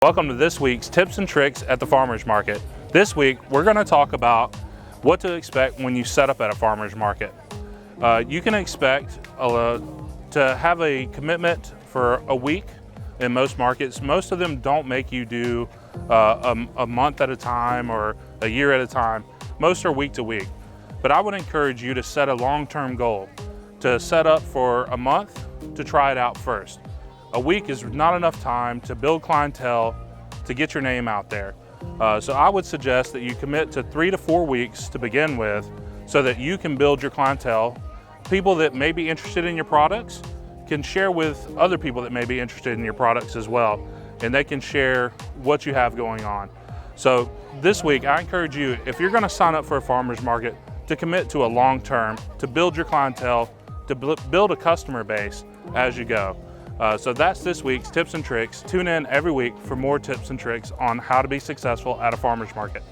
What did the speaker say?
Welcome to this week's Tips and Tricks at the Farmers Market. This week, we're going to talk about what to expect when you set up at a farmers market. You can expect to have a commitment for a week in most markets. Most of them don't make you do a month at a time or a year at a time. Most are week to week. But I would encourage you to set a long-term goal, to set up for a month to try it out first. A week is not enough time to build clientele, to get your name out there. So I would suggest that you commit to 3 to 4 weeks to begin with so that you can build your clientele. People that may be interested in your products can share with other people that may be interested in your products as well, and they can share what you have going on. So this week, I encourage you, if you're gonna sign up for a farmer's market, to commit to a long term, to build your clientele, to build a customer base as you go. So that's this week's Tips and Tricks. Tune in every week for more tips and tricks on how to be successful at a farmer's market.